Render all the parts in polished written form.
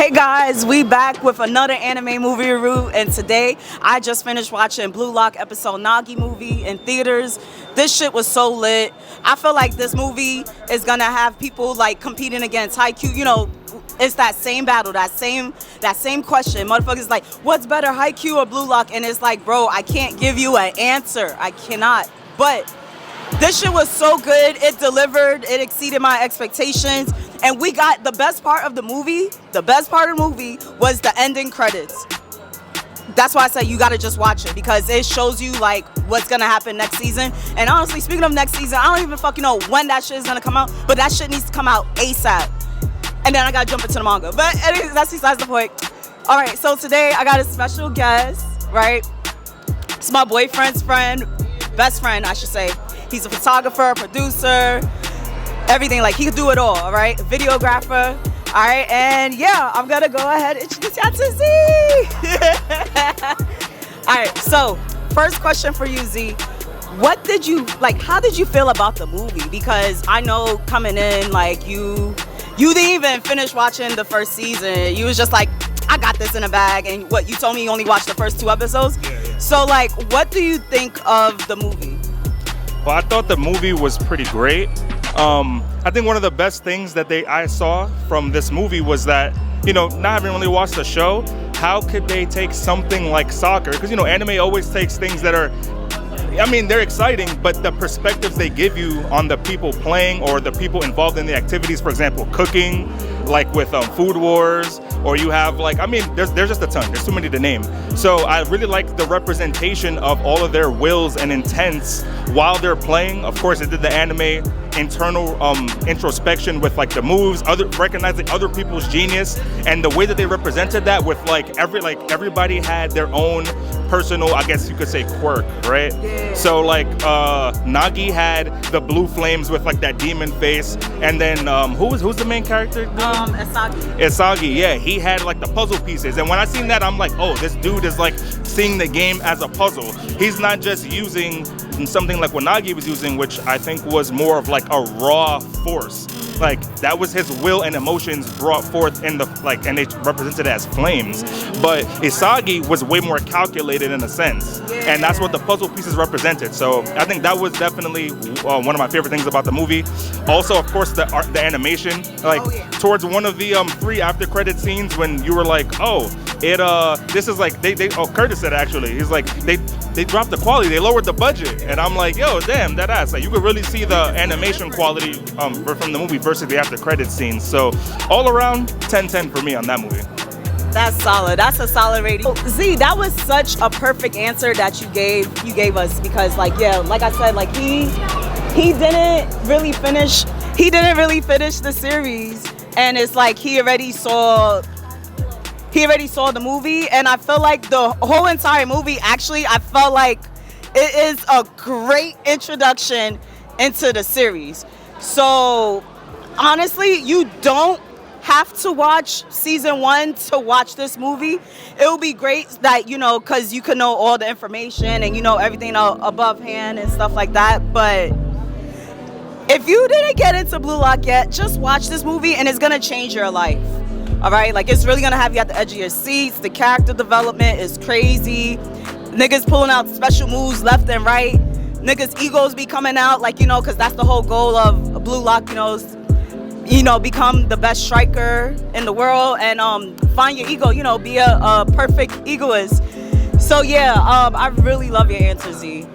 Hey guys, we back with another anime movie review, and today I just finished watching Blue Lock episode Nagi movie in theaters. This shit was so lit. I feel like this movie is gonna have people like competing against Haikyuu. You know, it's that same battle, that same question. Motherfuckers like, what's better, Haikyuu or Blue Lock? And it's like, bro, I can't give you an answer. I cannot. But this shit was so good. It delivered. It exceeded my expectations. And we got the best part of the movie. The best part of the movie was the ending credits. That's why I say you gotta just watch it, because it shows you like what's gonna happen next season. And honestly, speaking of next season, I don't even fucking know when that shit is gonna come out, but that shit needs to come out ASAP. And then I gotta jump into the manga. But anyways, that's besides the point. All right, so today I got a special guest, right? It's my boyfriend's friend, best friend, I should say. He's a photographer, producer, everything. Like, he could do it all right? Videographer, all right? And yeah, I'm gonna go ahead and introduce y'all to Z. All right, so first question for you, Z. What did you, like, how did you feel about the movie? Because I know coming in, like, you didn't even finish watching the first season. You was just like, I got this in a bag. And what, you told me you only watched the first 2 episodes? Yeah. So, like, what do you think of the movie? Well, I thought the movie was pretty great. I think one of the best things that I saw from this movie was that, you know, not having really watched the show, how could they take something like soccer? Because, you know, anime always takes things that are, I mean, they're exciting, but the perspectives they give you on the people playing or the people involved in the activities, for example, cooking, like with Food Wars, or you have like, I mean, there's just a ton. There's too many to name. So I really like the representation of all of their wills and intents while they're playing. Of course, it did the anime internal introspection with like the moves, recognizing other people's genius, and the way that they represented that with like everybody had their own personal, I guess you could say, quirk, right? Yeah. So like Nagi had the blue flames with like that demon face, and then who's the main character? Isagi. Isagi, yeah, he had like the puzzle pieces, and when I seen that, I'm like, oh, this dude is like seeing the game as a puzzle. He's not just using something like what Nagi was using, which I think was more of like a raw force. Like that was his will and emotions brought forth in the like, and they represented it as flames. But Isagi was way more calculated in a sense, and that's what the puzzle pieces represented. So I think that was definitely one of my favorite things about the movie. Also, of course, the animation. Like towards one of the 3 after credit scenes, when you were like, oh, this is like Curtis said actually. He's like they dropped the quality, they lowered the budget, and I'm like, yo, damn, that ass. Like you could really see the animation quality from the movie versus the after credit scenes. So all around 10/10 for me on that movie. That's solid. That's a solid rating. Oh, Z, that was such a perfect answer that you gave us, because like, yeah, like I said, like he didn't really finish the series, and it's like he already saw the movie, and I feel like the whole entire movie, actually, I felt like it is a great introduction into the series. So honestly, you don't have to watch season 1 to watch this movie. It will be great that, you know, because you can know all the information and you know everything above hand and stuff like that. But if you didn't get into Blue Lock yet, just watch this movie and it's gonna change your life. All right, like it's really gonna have you at the edge of your seats. The character development is crazy. Niggas pulling out special moves left and right. Niggas' egos be coming out, like, you know, because that's the whole goal of Blue Lock, you know, become the best striker in the world and find your ego, you know, be a perfect egoist. So yeah, I really love your answer, Z.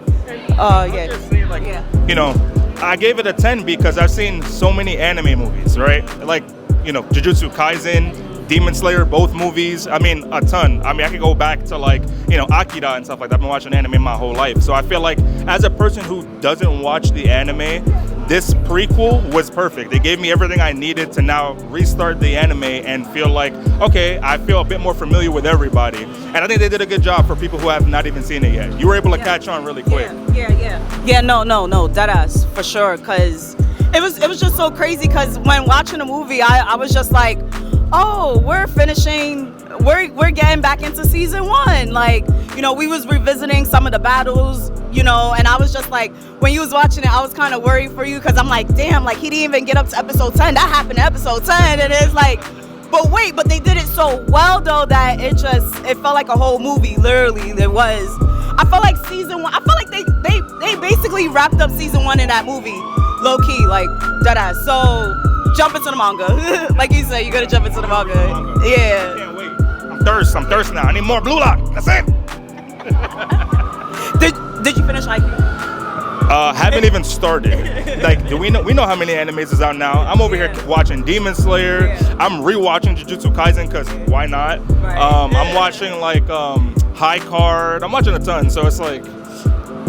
You know, I gave it a 10 because I've seen so many anime movies, right? Like, you know, Jujutsu Kaisen, Demon Slayer, both movies. I mean, a ton. I mean, I could go back to like, you know, Akira and stuff like that. I've been watching anime my whole life. So I feel like as a person who doesn't watch the anime, this prequel was perfect. It gave me everything I needed to now restart the anime and feel like, okay, I feel a bit more familiar with everybody. And I think they did a good job for people who have not even seen it yet. You were able to catch on really quick. Yeah, no, deadass, for sure. Because it was just so crazy, because when watching the movie, I was just like, oh, we're getting back into season 1. Like, you know, we was revisiting some of the battles, you know, and I was just like, when you was watching it, I was kind of worried for you, because I'm like, damn, like he didn't even get up to episode 10. That happened to episode 10, and it's like, But wait, but they did it so well though that it felt like a whole movie. Literally, there was. I felt like season 1. I felt like they basically wrapped up season 1 in that movie, low key, like deadass. So jump into the manga, like you said, you gotta jump into the manga. Yeah. I can't wait. I'm thirsty now. I need more Blue Lock. That's it. Did you finish IQ? Haven't even started. Like, we know how many animes is out now. I'm over here watching Demon Slayer. Yeah. I'm rewatching Jujutsu Kaisen because why not? Right. I'm watching like High Card. I'm watching a ton. So it's like,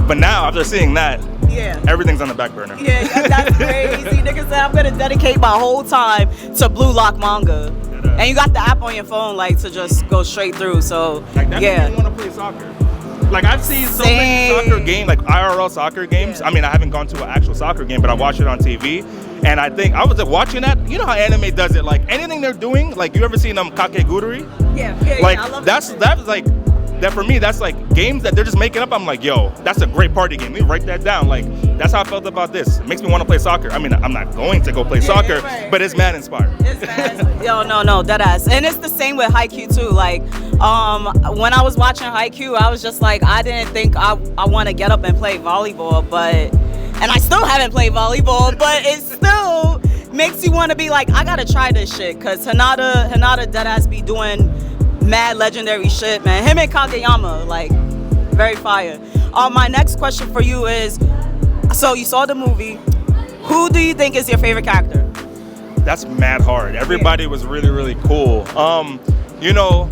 but now after seeing that, Yeah. everything's on the back burner. Yeah, that's crazy. Nigga said I'm gonna dedicate my whole time to Blue Lock manga. And you got the app on your phone, like, to just go straight through. So Like that yeah. makes me want to play soccer. Like I've seen so many Same. soccer games, like IRL soccer games. Yeah. I mean, I haven't gone to an actual soccer game, but I watch it on TV. And I think I was watching that. You know how anime does it? Like anything they're doing, like you ever seen Kakegurui? Yeah, Like I love that's like that for me. That's like games that they're just making up. I'm like, yo, that's a great party game. Let me write that down. Like that's how I felt about this. It makes me want to play soccer. I mean, I'm not going to go play soccer, right. but it's mad inspired. It's bad. Yo, no, that ass. And it's the same with Haikyuu too. Like, when I was watching Haikyuu, I was just like, I didn't think I want to get up and play volleyball, and I still haven't played volleyball, but it still makes you want to be like, I gotta try this shit, cause Hanada deadass be doing mad legendary shit, man. Him and Kageyama, like, very fire. My next question for you is, so you saw the movie. Who do you think is your favorite character? That's mad hard. Everybody was really, really cool. You know,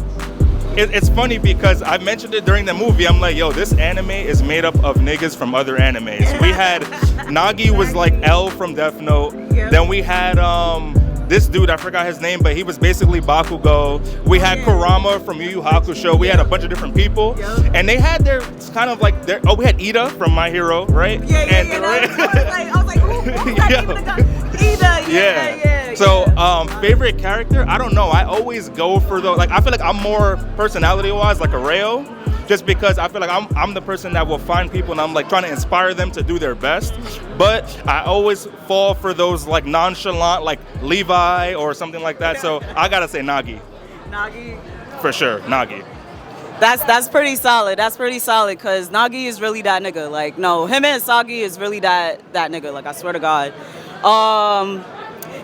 it's funny because I mentioned it during the movie. I'm like, yo, this anime is made up of niggas from other animes. We had Nagi was like L from Death Note. Yeah. Then we had this dude, I forgot his name, but he was basically Bakugo. We had Kurama from Yu Yu Hakusho. We had a bunch of different people. Yep. And they had their kind of like their, we had Ida from My Hero, right? Yeah. I was like, who's that Yeah. even the guy? Ida, yeah. So, favorite character? I don't know. I always go for the, like, I feel like I'm more personality-wise like a Rayo, just because I feel like I'm the person that will find people and I'm like trying to inspire them to do their best. But I always fall for those like nonchalant, like Levi or something like that. So I gotta say Nagi. Nagi. For sure, Nagi. That's pretty solid. That's pretty solid, because Nagi is really that nigga. Like, no, him and Isagi is really that nigga. Like, I swear to God.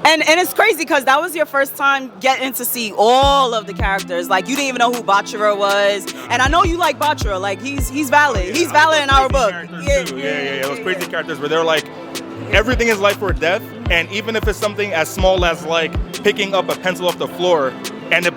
And it's crazy because that was your first time getting to see all of the characters. Like, you didn't even know who Bachira was. And I know you like Bachira. Like, he's valid. He's valid in our book. Yeah. Those crazy characters where they're like, everything is life or death. And even if it's something as small as like picking up a pencil off the floor,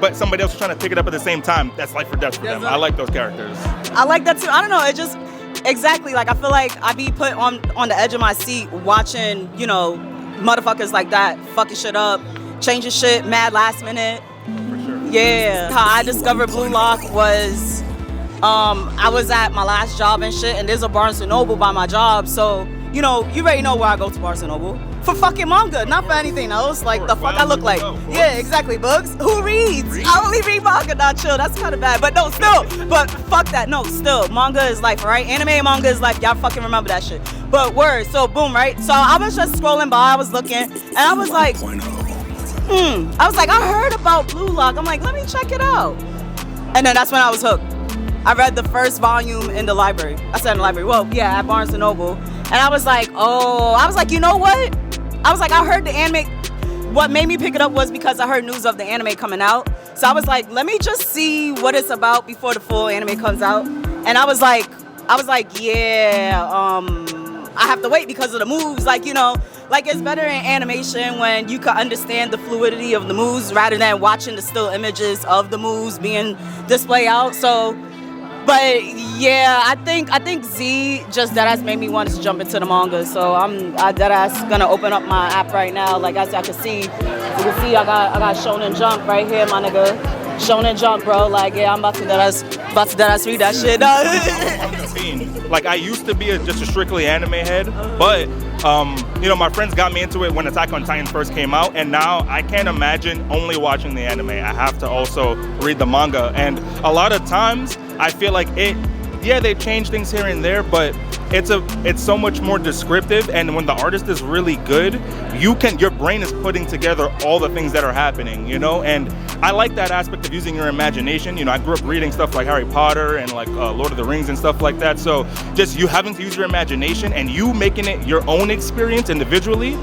but somebody else is trying to pick it up at the same time, that's life or death for them. I like those characters. I like that too. I don't know. It just, exactly. Like, I feel like I be put on the edge of my seat watching, you know, motherfuckers like that fucking shit up, changing shit mad last minute. For sure. Yeah. How I discovered Blue Lock was, I was at my last job and shit, and there's a Barnes & Noble by my job, so, you know, you already know where I go to Barnes & Noble. For fucking manga, not for anything else. Like, the fuck I look like. Yeah, exactly, books. Who reads? I only read manga, not chill. That's kind of bad. But no, still. But fuck that. No, still. Manga is life, all right? Anime and manga is life. Y'all fucking remember that shit. But word. So, boom, right? So, I was just scrolling by. I was looking. And I was like, I heard about Blue Lock. I'm like, let me check it out. And then that's when I was hooked. I read the first volume in the library. I said in the library. Well, yeah, at Barnes & Noble. And I was like, you know what? I was like, I heard the anime. What made me pick it up was because I heard news of the anime coming out. So I was like, let me just see what it's about before the full anime comes out. And I was like, yeah, I have to wait because of the moves. Like, you know, like, it's better in animation when you can understand the fluidity of the moves rather than watching the still images of the moves being displayed out. So, but yeah, I think Z just deadass made me want to jump into the manga. So I'm deadass gonna open up my app right now. Like, as y'all can see, I got Shonen Jump right here, my nigga. Shonen Jump, bro. Like, yeah, I'm about to deadass read that shit. Like, I used to be just a strictly anime head, but you know, my friends got me into it when Attack on Titan first came out, and now I can't imagine only watching the anime. I have to also read the manga, and a lot of times I feel like they change things here and there, but it's so much more descriptive, and when the artist is really good, your brain is putting together all the things that are happening, and I like that aspect of using your imagination. I grew up reading stuff like Harry Potter and like Lord of the Rings and stuff like that, so just you having to use your imagination and you making it your own experience individually.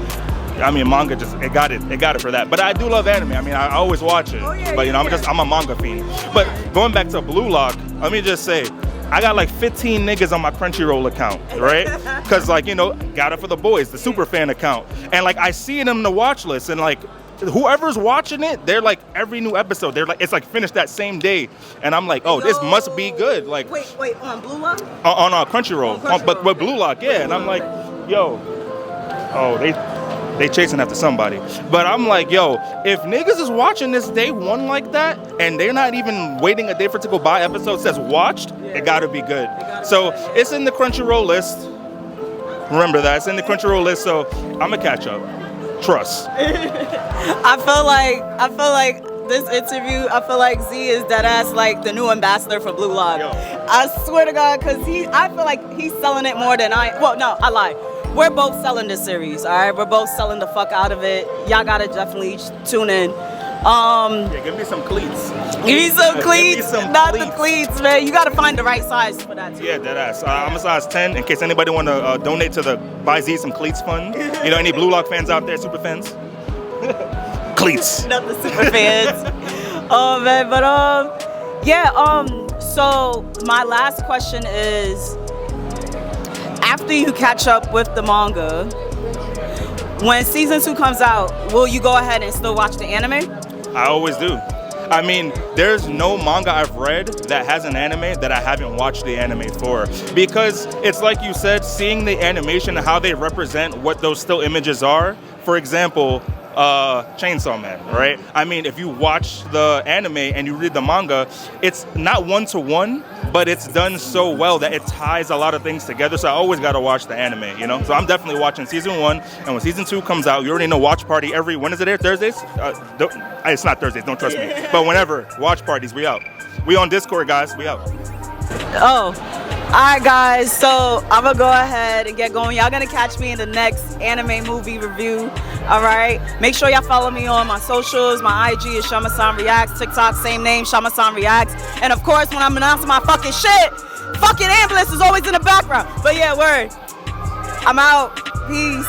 I mean, manga it got it for that. But I do love anime. I mean, I always watch it. But I'm a manga fiend. But going back to Blue Lock, let me just say, I got like 15 niggas on my Crunchyroll account, right? Because got it for the boys, the super fan account, and like I see it in the watch list, and like whoever's watching it, they're like every new episode, they're like it's like finished that same day, and I'm like, oh, this must be good. Like wait, on Blue Lock? On Crunchyroll, but Blue Lock, yeah, and I'm like, yo, oh they chasing after somebody. But I'm like, yo, if niggas is watching this day one like that, and they're not even waiting a day for it to go by, episode says watched, it gotta be good. So it's in the Crunchyroll list. Remember that, it's in the Crunchyroll list, so I'ma catch up. Trust. I feel like this interview, I feel like Z is dead ass like the new ambassador for Blue Lock. Yo. I swear to God, because I feel like he's selling it more than well, no, I lied. We're both selling this series, all right? We're both selling the fuck out of it. Y'all gotta definitely tune in. Yeah, give me some cleats. Give me some cleats, not cleats. the cleats, man. You gotta find the right size for that too. Yeah, deadass. I'm a size 10. In case anybody want to donate to the Buy Z Some Cleats fund. Any Blue Lock fans out there, super fans? Cleats. Not the super fans. Oh man, but yeah. So my last question is, after you catch up with the manga, when season 2 comes out, will you go ahead and still watch the anime? I always do. I mean, there's no manga I've read that has an anime that I haven't watched the anime for. Because it's like you said, seeing the animation and how they represent what those still images are. For example, Chainsaw Man, right? I mean, if you watch the anime and you read the manga, it's not one-to-one, but it's done so well that it ties a lot of things together. So I always got to watch the anime, So I'm definitely watching season 1, and when season 2 comes out, you already know watch party when is it there? Thursdays? It's not Thursdays, don't trust me. But whenever, watch parties, we out. We on Discord, guys, we out. Oh, all right, guys. So I'm gonna go ahead and get going. Y'all gonna catch me in the next anime movie review. All right. Make sure y'all follow me on my socials. My IG is Shamasan Reacts. TikTok, same name, Shamasan Reacts. And of course, when I'm announcing my fucking shit, fucking ambulance is always in the background. But yeah, word. I'm out. Peace.